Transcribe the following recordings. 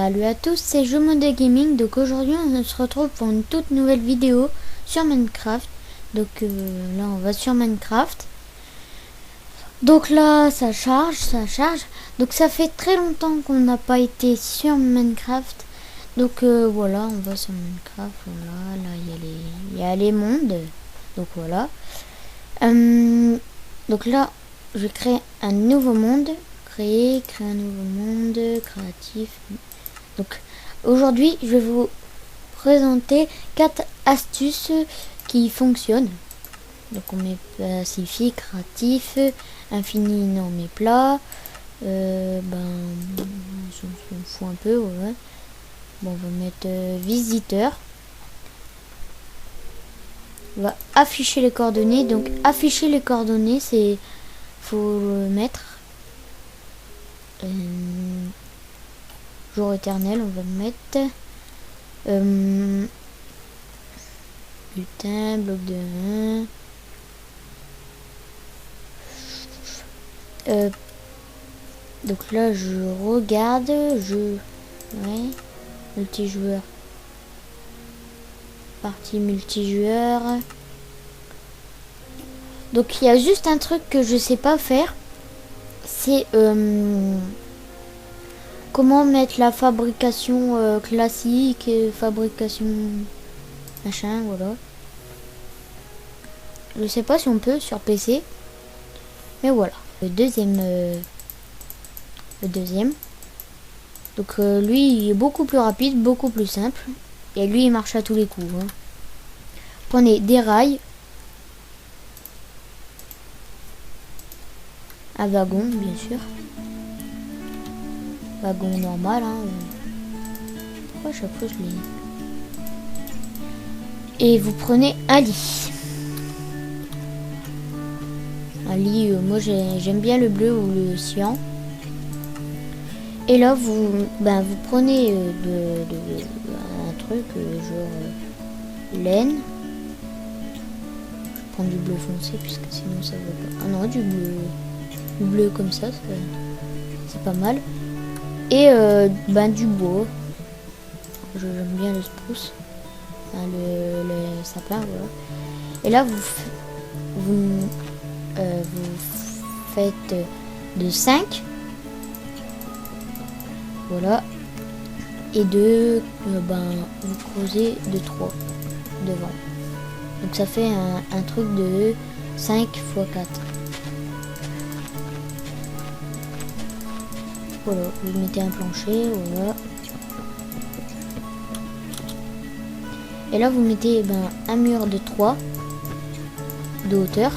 Salut à tous, c'est JeuxModé Gaming. Donc aujourd'hui on se retrouve pour une toute nouvelle vidéo sur Minecraft. Donc là on va sur Minecraft. Donc là ça charge. Donc ça fait très longtemps qu'on n'a pas été sur Minecraft. Donc voilà, on va sur Minecraft. Voilà, là il y a les mondes. Donc voilà. Donc là je vais créer un nouveau monde. Créer un nouveau monde créatif. Donc aujourd'hui je vais vous présenter 4 astuces qui fonctionnent. Donc on met pacifique, créatif, infini, non mais plat. On s'en fout un peu, ouais. Bon, on va mettre visiteur. On va afficher les coordonnées. Donc afficher les coordonnées, c'est faut le mettre. Jour éternel, on va mettre putain, bloc de 1. Donc là je regarde, ouais, multijoueur, partie multijoueur. Donc il y a juste un truc que je sais pas faire, c'est comment mettre la fabrication classique et fabrication machin, voilà. Je sais pas si on peut sur PC, mais voilà. Le deuxième, donc lui il est beaucoup plus rapide, beaucoup plus simple, et lui il marche à tous les coups, hein. Prenez des rails, un wagon bien sûr, wagon normal, hein. Pourquoi à chaque fois je l'ai... Et vous prenez un lit. Un lit, moi j'aime bien le bleu ou le cyan. Et là vous prenez un truc genre laine. Je vais prendre du bleu foncé puisque sinon ça va pas. Ah non, du bleu comme ça, c'est pas mal. Et du bois. J'aime bien le spruce. Le sapin, voilà. Et là vous faites de 5, voilà, et vous creusez de 3 devant, donc ça fait un truc de 5 x 4. Voilà, vous mettez un plancher, voilà. Et là vous mettez un mur de 3 de hauteur.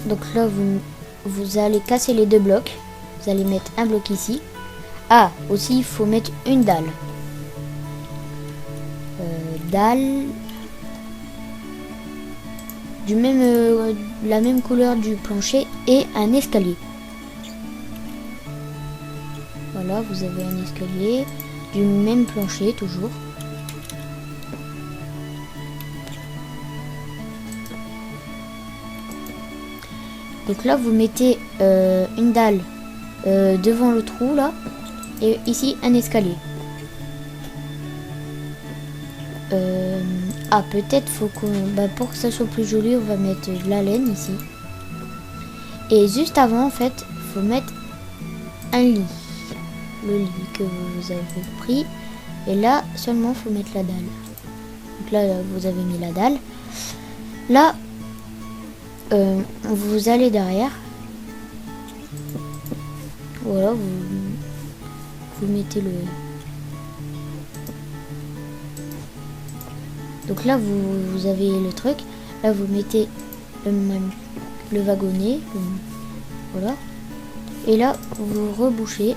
Donc là vous allez casser les 2 blocs. Vous allez mettre un bloc ici. Ah, aussi il faut mettre une dalle. Dalle du la même couleur du plancher et un escalier. Voilà, vous avez un escalier du même plancher toujours. Donc là vous mettez une dalle devant le trou là, et ici un escalier. Peut-être faut qu'on pour que ça soit plus joli on va mettre de la laine ici. Et juste avant en fait faut mettre un lit. Le lit que vous avez pris, et là seulement faut mettre la dalle. Donc là vous avez mis la dalle. Là vous allez derrière, voilà, vous mettez le... Donc là vous avez le truc, là vous mettez le wagonnet, voilà, et là vous rebouchez.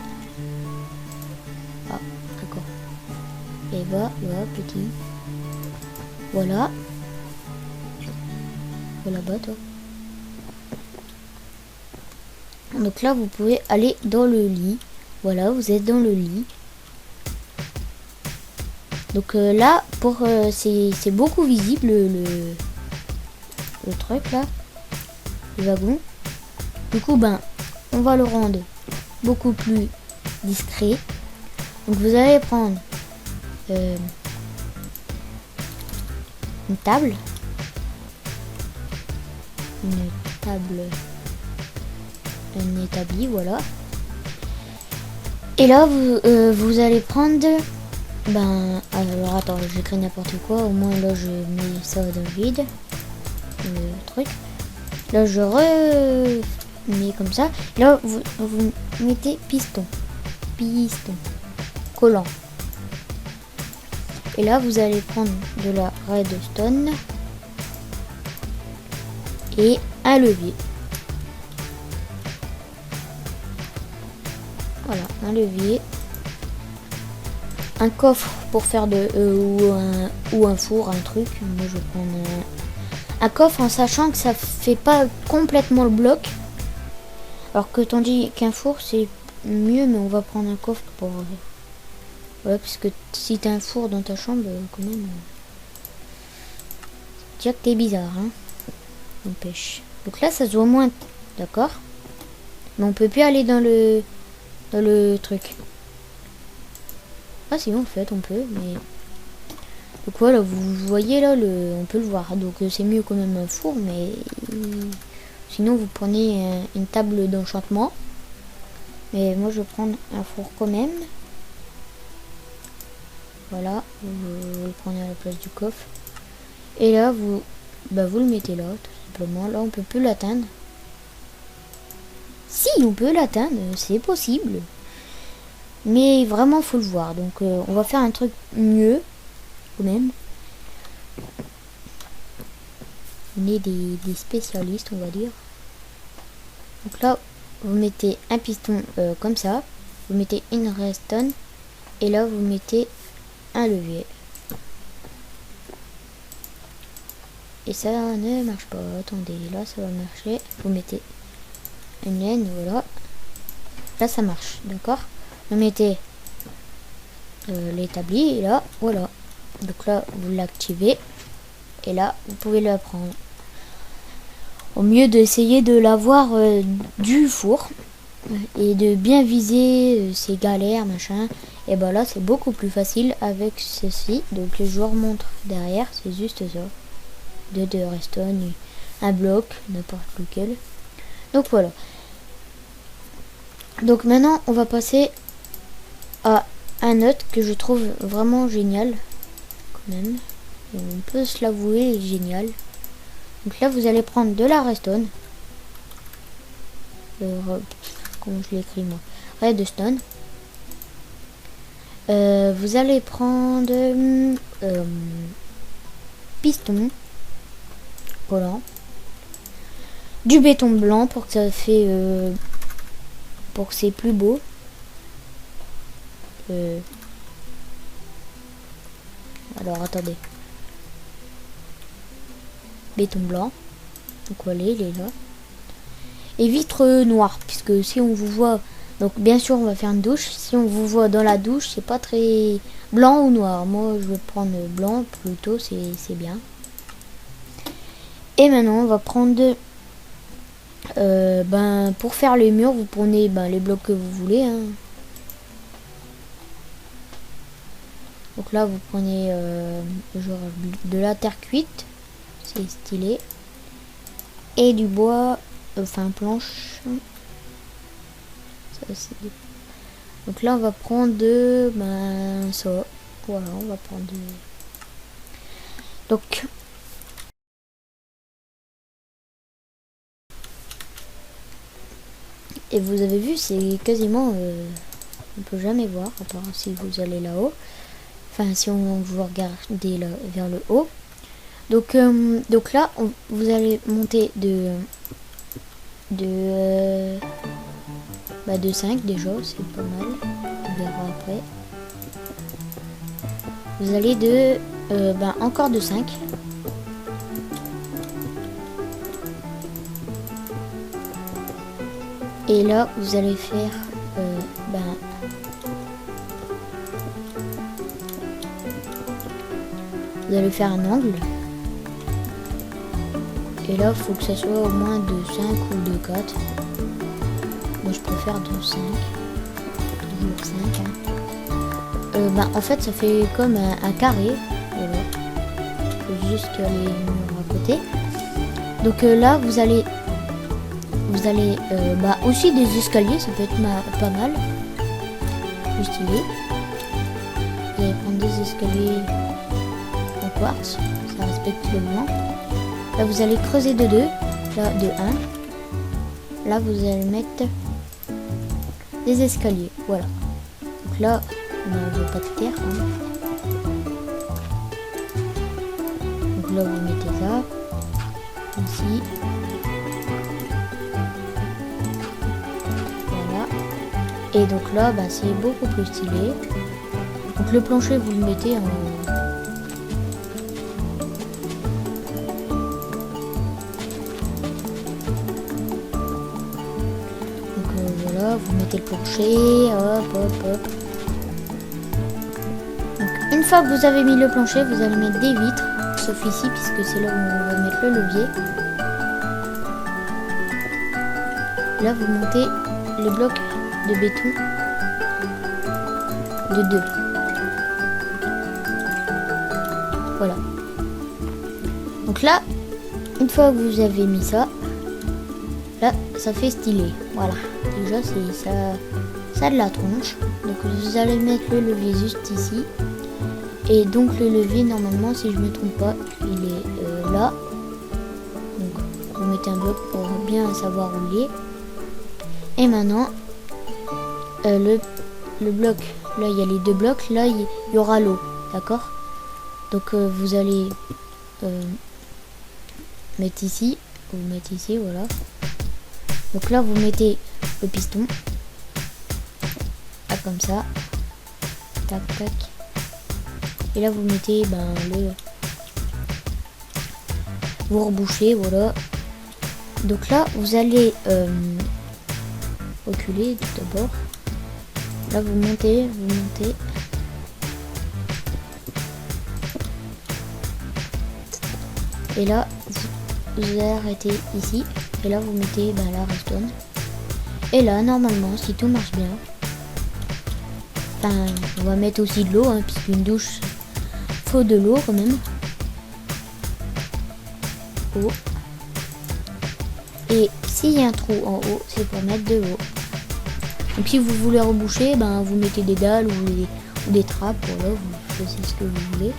Ah d'accord. Et voilà, petit, voilà, là-bas toi. Donc là vous pouvez aller dans le lit. Voilà, vous êtes dans le lit. Donc là c'est beaucoup visible le truc là, le wagon. Du coup on va le rendre beaucoup plus discret. Donc vous allez prendre une table, un établi, voilà. Et là vous allez prendre, alors attends, j'écris n'importe quoi, au moins là je mets ça dans le vide, le truc. Là je remets comme ça. Là vous mettez piston, collant. Et là vous allez prendre de la redstone et un levier. Voilà, un levier, un coffre pour faire ou un four, un truc. Moi je vais prendre un coffre en sachant que ça fait pas complètement le bloc. Alors que tandis qu'un four c'est mieux, mais on va prendre un coffre pour... Voilà, puisque si t'as un four dans ta chambre, quand même... Tiens que t'es bizarre, hein. N'empêche. Donc là ça se voit moins, d'accord. Mais on peut plus aller dans le truc. Ah si, en fait on peut, mais... Donc voilà, vous voyez là, on peut le voir. Donc c'est mieux quand même un four, mais... Sinon vous prenez une table d'enchantement. Mais moi je vais prendre un four quand même. Voilà, vous le prenez à la place du coffre. Et là vous le mettez là, tout simplement. Là on peut plus l'atteindre. Si, on peut l'atteindre, c'est possible. Mais vraiment faut le voir. Donc on va faire un truc mieux quand même. On est des spécialistes, on va dire. Donc là vous mettez un piston comme ça. Vous mettez une redstone. Et là vous mettez un levier. Et ça ne marche pas. Attendez, là ça va marcher. Vous mettez une laine, voilà. Là ça marche, d'accord. Vous mettez l'établi et là, voilà. Donc là vous l'activez. Et là vous pouvez la prendre. Au mieux d'essayer de l'avoir du four. Et de bien viser ces galères, machin. Et ben là c'est beaucoup plus facile avec ceci. Donc je vous remontre derrière, c'est juste ça. De redstone, un bloc, n'importe lequel. Donc voilà. Donc maintenant on va passer à un autre que je trouve vraiment génial. Quand même. Et on peut se l'avouer, il est génial. Donc là vous allez prendre de la redstone. Comment je l'écris moi? Redstone. Vous allez prendre piston collant, du béton blanc pour que ça fait pour que c'est plus beau. Alors attendez, béton blanc. Donc voilà, il est là. Et vitre noire, puisque si on vous voit, donc bien sûr on va faire une douche. Si on vous voit dans la douche, c'est pas très blanc ou noir. Moi je vais prendre blanc plutôt, c'est bien. Et maintenant on va prendre pour faire les murs, vous prenez les blocs que vous voulez, hein. Donc là vous prenez genre de la terre cuite, c'est stylé, et du bois, enfin planche. Ça, donc là on va prendre ça. Voilà, on va prendre donc et vous avez vu, c'est quasiment on peut jamais voir à part si vous allez là-haut. Enfin si on vous regardez là, vers le haut. Donc là vous allez monter de 5 déjà, c'est pas mal. On verra après. Vous allez de encore de 5. Et là vous allez faire vous allez faire un angle. Et là il faut que ça soit au moins de 5 ou de 4. Bon je préfère de 5. Toujours 5. Hein. En fait, ça fait comme un carré. Voilà. Faut juste que les murs à côté. Donc là, vous allez aussi des escaliers, ça peut être pas mal. Plus stylé. Vous allez prendre des escaliers en quartz, ça respecte le vent. Là, vous allez creuser de 2, là de 1. Là, vous allez mettre des escaliers, voilà. Donc là, on n'a pas de terre. Hein. Donc là, vous mettez ça, ici. Voilà. Et donc là, c'est beaucoup plus stylé. Donc le plancher, vous le mettez en... Voilà, vous mettez le plancher, hop. Donc une fois que vous avez mis le plancher, vous allez mettre des vitres, sauf ici, puisque c'est là où on va mettre le levier. Là, vous montez les blocs de béton de 2. Voilà. Donc là, une fois que vous avez mis ça, là, ça fait stylé. Voilà. Déjà, ça a de la tronche. Donc vous allez mettre le levier juste ici. Et donc le levier, normalement, si je me trompe pas, il est là. Donc vous mettez un bloc pour bien savoir où il est. Et maintenant, le bloc, là il y a les 2 blocs, là il y aura l'eau, d'accord? Donc vous allez mettre ici, voilà. Donc là vous mettez le piston, là, comme ça, tac. Et là vous mettez vous rebouchez, voilà. Donc là vous allez reculer tout d'abord. Là vous montez. Et là vous arrêtez ici. Et là vous mettez la redstone. Et là normalement, si tout marche bien, on va mettre aussi de l'eau, hein, puisqu'une douche, faut de l'eau quand même. Eau. Et s'il y a un trou en haut, c'est pour mettre de l'eau. Donc si vous voulez reboucher, vous mettez des dalles ou des trappes, voilà, vous choisissez ce que vous voulez.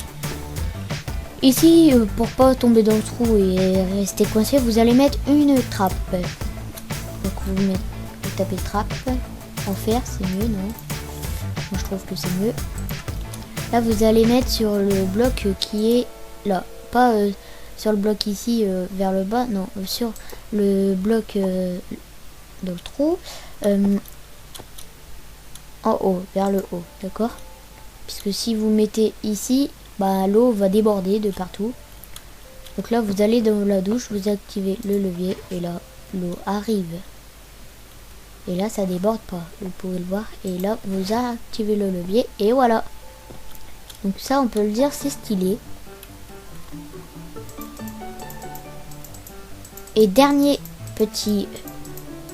Ici, pour pas tomber dans le trou et rester coincé, vous allez mettre une trappe. Donc vous tapez trappe en fer, c'est mieux, non? Moi je trouve que c'est mieux. Là vous allez mettre sur le bloc qui est là, pas sur le bloc ici vers le bas, non, sur le bloc dans le trou en haut, vers le haut, d'accord? Puisque si vous mettez ici, l'eau va déborder de partout. Donc là vous allez dans la douche, vous activez le levier et là l'eau arrive. Et là ça déborde pas, vous pouvez le voir. Et là vous activez le levier et voilà. Donc ça on peut le dire, c'est stylé. Et dernier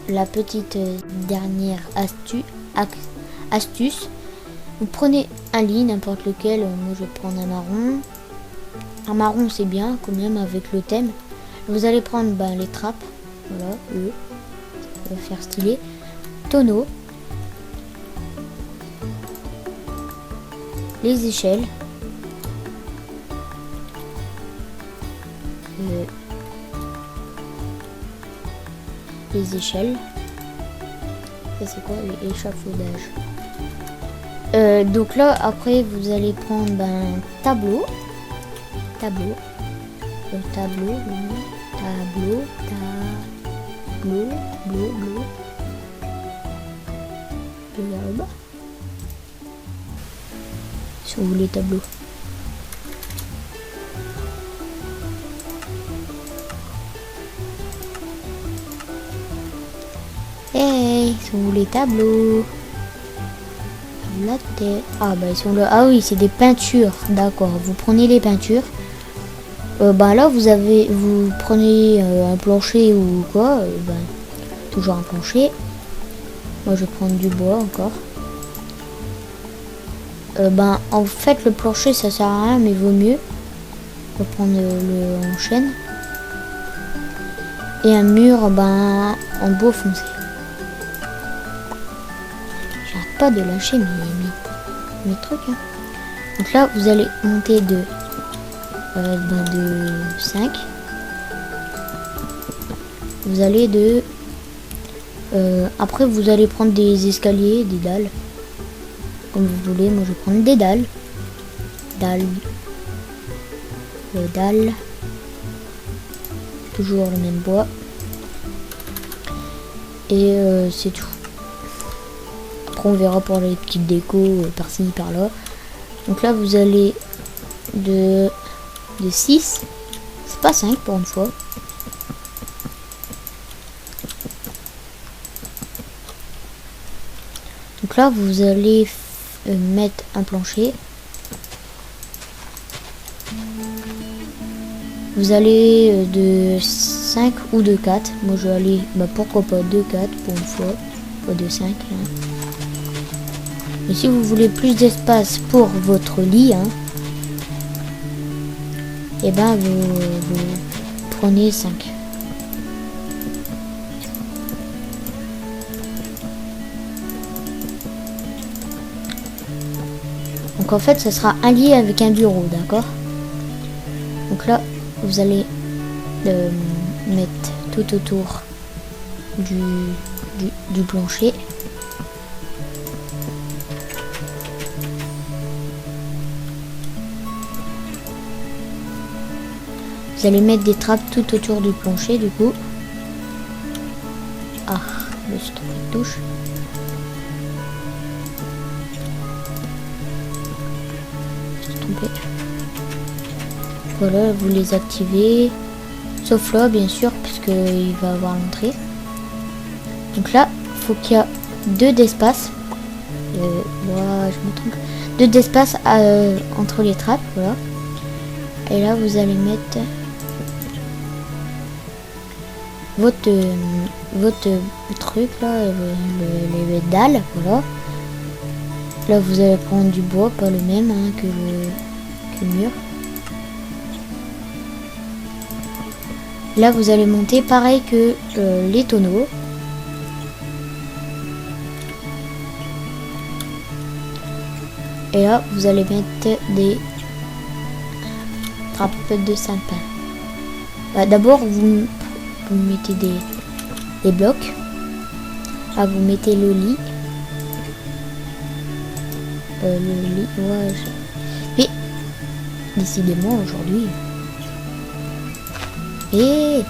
la petite dernière astuce. Vous prenez un lit, n'importe lequel. Moi je vais prendre un marron. Un marron c'est bien quand même avec le thème. Vous allez prendre les trappes. Voilà, ça va faire stylé. Tonneau. Les échelles. Les échelles. Ça c'est quoi? L'échafaudage. Donc là après vous allez prendre un tableau. Tableau. Vers le bas. Si vous voulez tableau. Hey, si vous voulez tableau. La tête. Ils sont là. Ah oui, c'est des peintures. D'accord. Vous prenez les peintures. Là vous prenez un plancher ou quoi. Toujours un plancher. Moi je vais prendre du bois encore. Ben en fait le plancher ça sert à rien mais vaut mieux. On va prendre le en chêne. Et un mur ben en bois foncé. J'arrête pas de lâcher mes trucs. Hein. Donc là vous allez monter de 5. Vous allez de... après vous allez prendre des escaliers, des dalles. Comme vous voulez, moi je vais prendre des dalles. Dalles. Toujours le même bois. Et c'est tout. Après on verra pour les petites décos par-ci, par-là. Donc là vous allez de 6. C'est pas 5 pour une fois. Donc là vous allez mettre un plancher. Vous allez de 5 ou de 4. Moi je vais aller, bah pourquoi pas de 4 pour une fois. Pas de 5. Hein. Et si vous voulez plus d'espace pour votre lit, hein, et ben vous prenez 5. Donc en fait ça sera un lit avec un bureau, d'accord? Donc là vous allez mettre tout autour du plancher. Vous allez mettre des trappes tout autour du plancher du coup. Ah, je me suis trompé de touche. Je me suis trompé. Voilà, vous les activez. Sauf là, bien sûr, puisqu'il va avoir l'entrée. Donc là, il faut qu'il y a 2 d'espace. Voilà, je me trompe. 2 d'espace entre les trappes, voilà. Et là, vous allez mettre votre truc là, les dalles, voilà. Là, vous allez prendre du bois, pas le même hein, que le mur. Là, vous allez monter pareil que les tonneaux. Et là, vous allez mettre des trappes de sapin. Bah, d'abord, vous mettez des blocs. Là, vous mettez le lit. Ouais. Mais, décidément, aujourd'hui... Et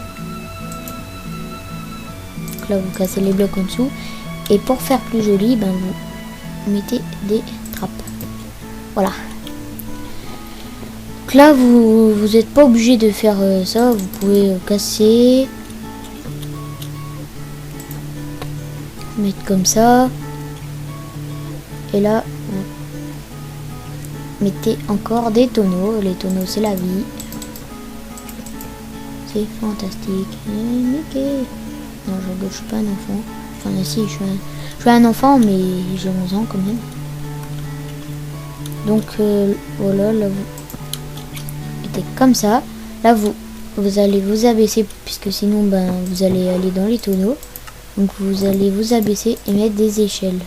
donc là vous cassez les blocs en dessous et pour faire plus joli ben vous mettez des trappes, voilà. Donc là vous n'êtes pas obligé de faire ça, vous pouvez casser, mettre comme ça et là vous mettez encore des tonneaux. Les tonneaux c'est la vie. C'est fantastique. Mickey. Non, je suis pas un enfant. Enfin, si, je suis un enfant, mais j'ai 11 ans quand même. Donc, voilà, là, vous mettez comme ça. Là, vous allez vous abaisser, puisque sinon, ben, vous allez aller dans les tonneaux. Donc, vous allez vous abaisser et mettre des échelles.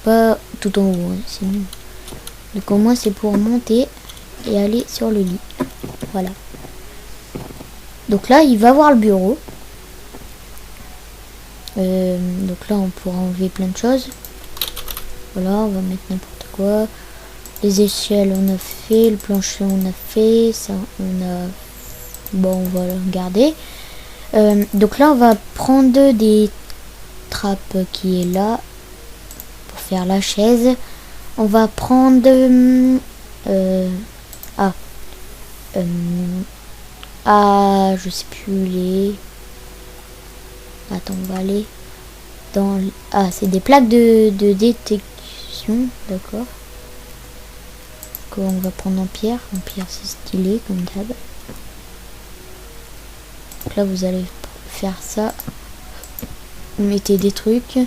Pas tout en haut, hein, sinon. Donc, au moins, c'est pour monter et aller sur le lit. Voilà. Donc là, il va voir le bureau. Donc là, on pourra enlever plein de choses. Voilà, on va mettre n'importe quoi. Les échelles, on a fait. Le plancher, on a fait. Ça, on a... Bon, on va le garder. Donc là, on va prendre des trappes qui est là. Pour faire la chaise. On va prendre... je sais plus les... Attends, on va aller dans... Ah, c'est des plaques de détection, d'accord. On va prendre en pierre. En pierre, c'est stylé, comme d'hab. Donc là, vous allez faire ça. Vous mettez des trucs.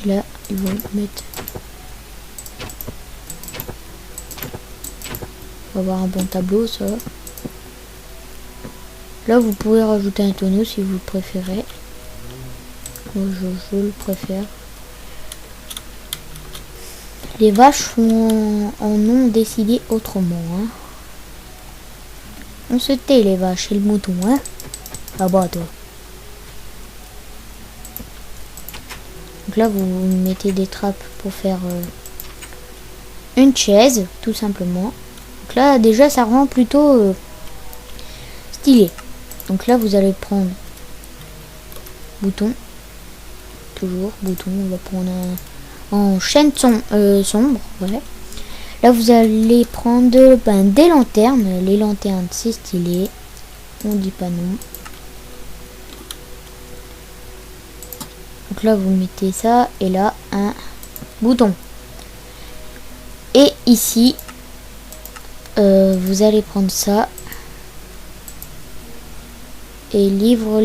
Et là, ils vont mettre... On va avoir un bon tableau, ça. Là, vous pouvez rajouter un tonneau si vous préférez. Moi, je le préfère. Les vaches en ont décidé autrement. Hein. On se tait, les vaches et le mouton. Hein. Ah bah, toi. Donc là, vous mettez des trappes pour faire une chaise, tout simplement. Donc là, déjà, ça rend plutôt stylé. Donc là, vous allez prendre bouton. Toujours bouton. On va prendre un en chaîne sombre. Ouais. Là, vous allez prendre des lanternes. Les lanternes, c'est stylé. On dit pas non. Donc là, vous mettez ça. Et là, un bouton. Et ici, vous allez prendre ça. Et livre.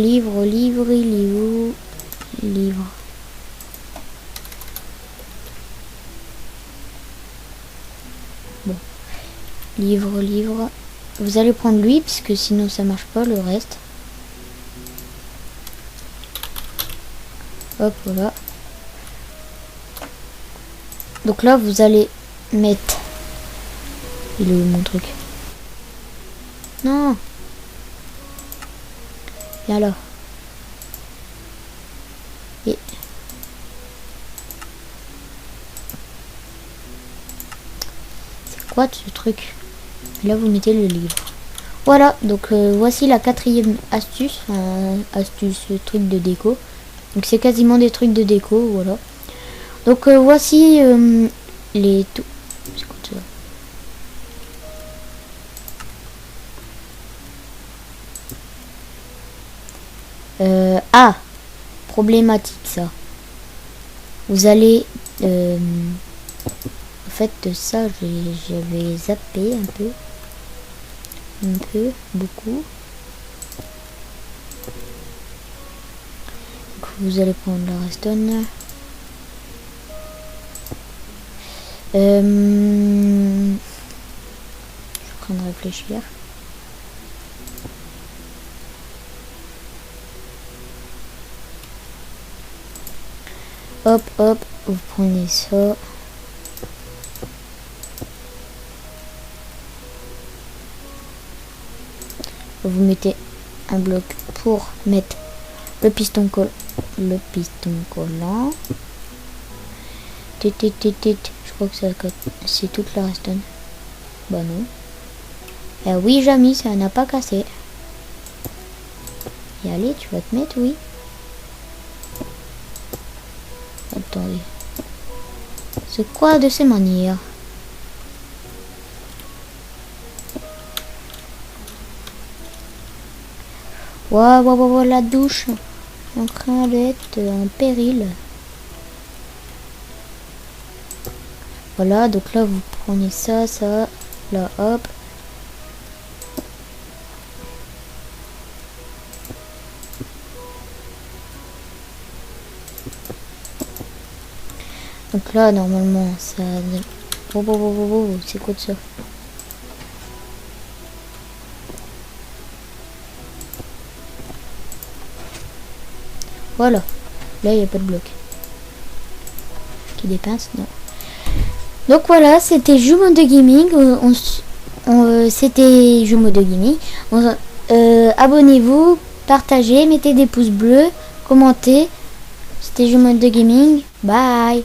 Bon. Livre. Vous allez prendre lui, puisque sinon ça marche pas le reste. Hop, voilà. Donc là, vous allez mettre... Il est où mon truc? Non. Viens là. Et... C'est quoi ce truc? Là, vous mettez le livre. Voilà, donc voici la 4e astuce. Astuce, truc de déco. Donc c'est quasiment des trucs de déco, voilà. Donc voici les tout. C'est quoi ça? Ah, problématique ça. Vous allez en fait ça j'avais zappé un peu, beaucoup. Donc, vous allez prendre la redstone. Je suis en train de réfléchir. Hop, vous prenez ça. Vous mettez un bloc pour mettre le piston collant. Je crois que c'est toute la redstone. Bah non. Ah oui, Jamy, ça n'a pas cassé. Et allez, tu vas te mettre, oui. Attendez. C'est quoi de ces manières? Waouh, la douche en train d'être en péril. Voilà, donc là vous prenez ça, là hop. Donc là normalement ça... c'est quoi de ça? Voilà, là il n'y a pas de bloc. Qui dépince, non. Donc voilà, c'était Jumeaux de Gaming. C'était Jumeaux de Gaming. Abonnez-vous, partagez, mettez des pouces bleus, commentez. C'était Jumeaux de Gaming. Bye.